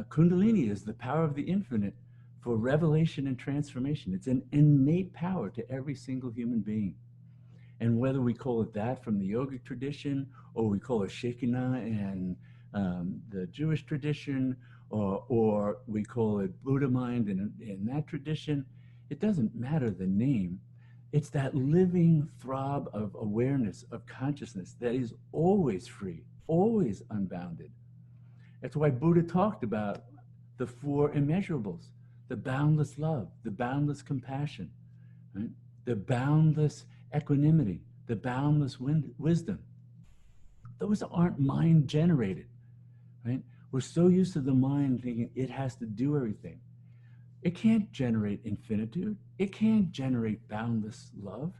Kundalini is the power of the infinite for revelation and transformation. It's an innate power to every single human being. And whether we call it that from the yogic tradition, or we call it Shekinah and the Jewish tradition, or we call it Buddha mind in that tradition, it doesn't matter the name. It's that living throb of awareness, of consciousness that is always free, always unbounded. That's why Buddha talked about the four immeasurables: the boundless love, the boundless compassion, right? The boundless equanimity, the boundless wisdom. Those aren't mind generated, right? We're so used to the mind thinking it has to do everything. It can't generate infinitude. It can't generate boundless love.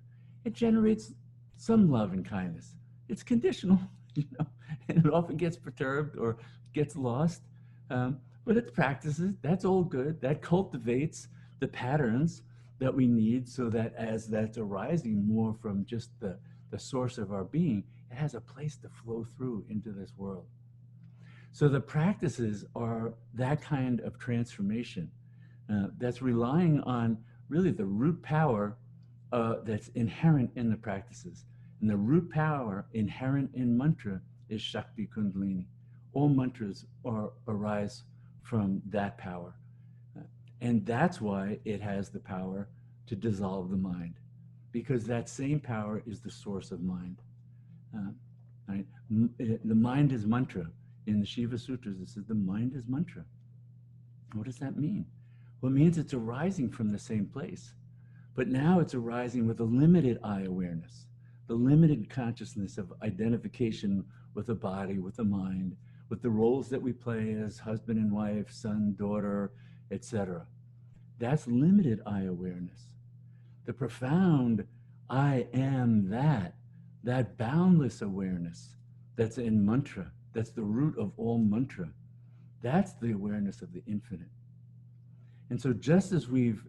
It generates some love and kindness. It's conditional, and it often gets perturbed or gets lost. But it practices. That's all good. That cultivates the patterns that we need, so that as that's arising more from just the source of our being, it has a place to flow through into this world. So the practices are that kind of transformation that's relying on really the root power that's inherent in the practices. And the root power inherent in mantra is Shakti Kundalini. All mantras arise from that power. And that's why it has the power to dissolve the mind, because that same power is the source of mind. Right? The mind is mantra. In the Shiva Sutras, it says the mind is mantra. What does that mean? Well, it means it's arising from the same place, but now it's arising with a limited eye awareness, the limited consciousness of identification with the body, with the mind, with the roles that we play as husband and wife, son, daughter, etc. That's limited eye awareness. The profound I am that boundless awareness that's in mantra, that's the root of all mantra, that's the awareness of the infinite. And so just as we've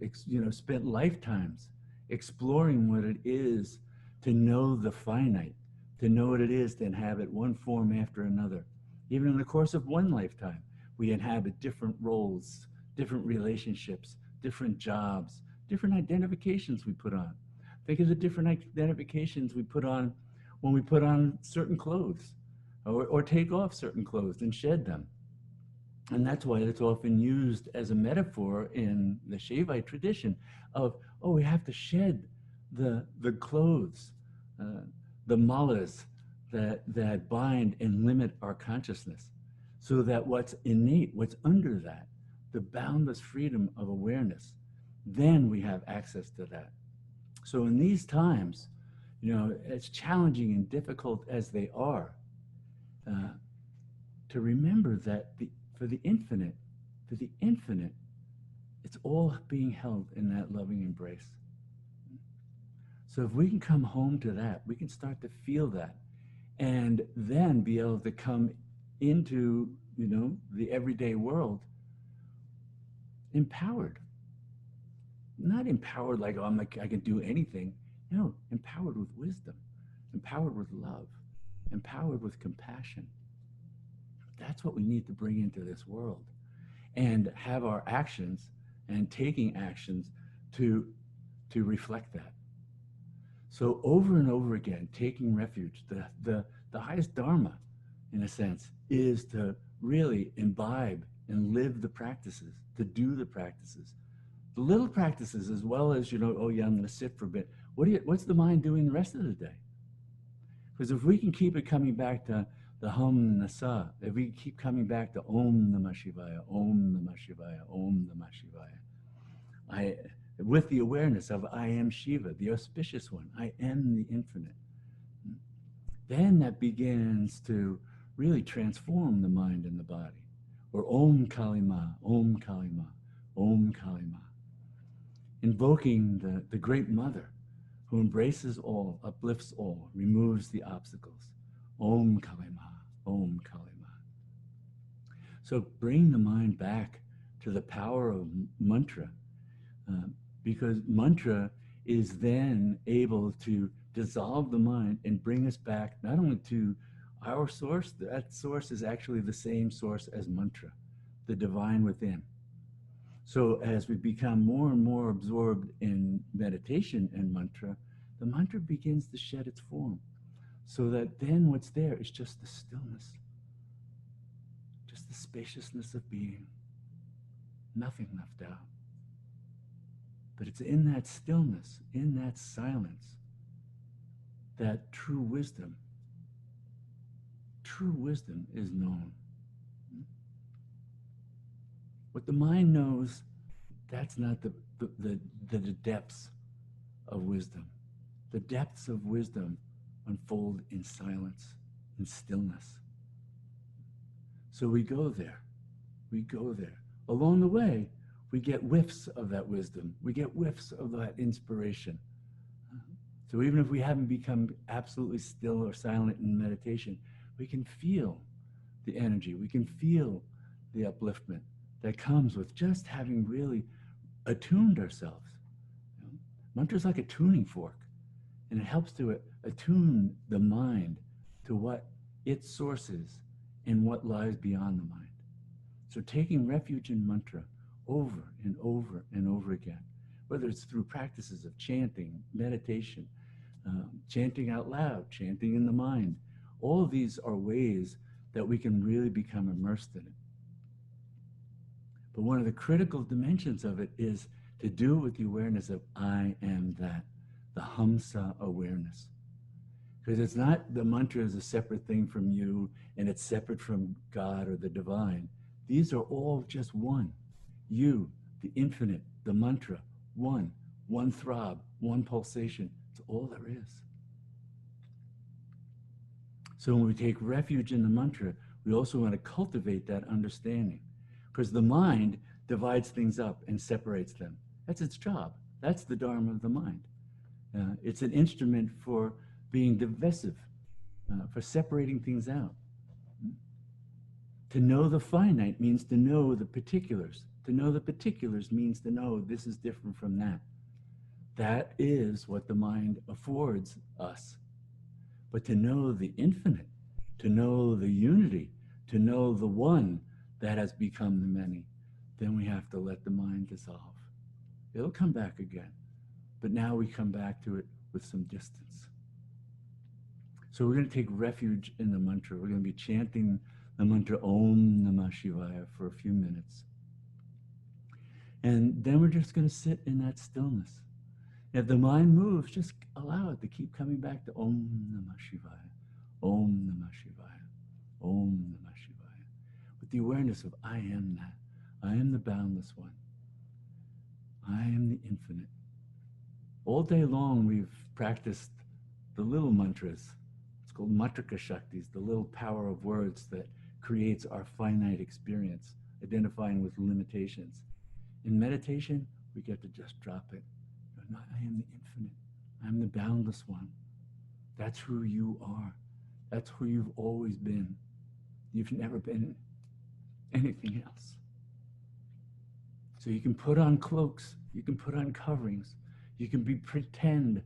spent lifetimes exploring what it is to know the finite, to know what it is to inhabit one form after another, even in the course of one lifetime, we inhabit different roles, different relationships, different jobs, different identifications we put on. Think of the different identifications we put on when we put on certain clothes, or take off certain clothes and shed them. And that's why it's often used as a metaphor in the Shaivite tradition of, we have to shed the clothes, the malas that bind and limit our consciousness, so that what's innate, what's under that, the boundless freedom of awareness, then we have access to that. So in these times, as challenging and difficult as they are, to remember that for the infinite, it's all being held in that loving embrace. So if we can come home to that, we can start to feel that, and then be able to come into, the everyday world empowered. Not empowered like, I can do anything. No, empowered with wisdom, empowered with love, empowered with compassion. That's what we need to bring into this world, and have our actions and taking actions to reflect that. So over and over again, taking refuge, the highest dharma, in a sense, is to really imbibe and live the practices, to do the practices. The little practices, as well as, I'm going to sit for a bit. What's the mind doing the rest of the day? Because if we can keep it coming back to the hum and the sa, if we keep coming back to Om Namah Shivaya, Om Namah Shivaya, Om Namah Shivaya, with the awareness of I am Shiva, the auspicious one, I am the infinite, then that begins to really transform the mind and the body. Or Om Kalima, Om Kalima, Om Kalima. Invoking the great mother who embraces all, uplifts all, removes the obstacles. Om Kalima, Om Kalima. So bring the mind back to the power of mantra, because mantra is then able to dissolve the mind and bring us back not only to our source, that source is actually the same source as mantra. the divine within. So as we become more and more absorbed in meditation and mantra, the mantra begins to shed its form. So that then what's there is just the stillness, just the spaciousness of being, nothing left out. But it's in that stillness, in that silence, that true wisdom is known. What the mind knows, that's not the depths of wisdom. The depths of wisdom unfold in silence, in stillness. So we go there. Along the way, we get whiffs of that wisdom. We get whiffs of that inspiration. So even if we haven't become absolutely still or silent in meditation, we can feel the energy. We can feel the upliftment that comes with just having really attuned ourselves. Mantra is like a tuning fork, and it helps to attune the mind to what its source is and what lies beyond the mind. So taking refuge in mantra over and over and over again, whether it's through practices of chanting, meditation, chanting out loud, chanting in the mind, all of these are ways that we can really become immersed in it. But one of the critical dimensions of it is to do it with the awareness of I am that, the Hamsa awareness. Because it's not the mantra is a separate thing from you and it's separate from God or the divine. These are all just one. You, the infinite, the mantra, one throb, one pulsation. It's all there is. So when we take refuge in the mantra, we also want to cultivate that understanding. Because the mind divides things up and separates them. That's its job. That's the dharma of the mind. It's an instrument for being divisive, for separating things out. To know the finite means to know the particulars. To know the particulars means to know this is different from that. That is what the mind affords us. But to know the infinite, to know the unity, to know the one that has become the many, then we have to let the mind dissolve. It'll come back again, but now we come back to it with some distance. So we're going to take refuge in the mantra. We're going to be chanting the mantra Om Namah Shivaya for a few minutes. And then we're just going to sit in that stillness. If the mind moves, just allow it to keep coming back to Om Namah Shivaya, Om Namah Shivaya, Om Namah Shivaya, with the awareness of I am that. I am the boundless one. I am the infinite. All day long we've practiced the little mantras. It's called Matrika Shaktis, the little power of words that creates our finite experience, identifying with limitations. In meditation, we get to just drop it. I am the infinite. I'm the boundless one. That's who you are. That's who you've always been. You've never been anything else. So you can put on cloaks, you can put on coverings, you can pretend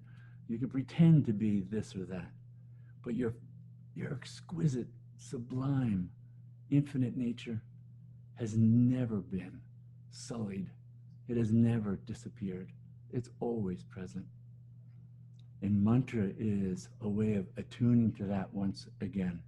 to be this or that. But your exquisite, sublime, infinite nature has never been sullied. It has never disappeared. It's always present. And mantra is a way of attuning to that once again.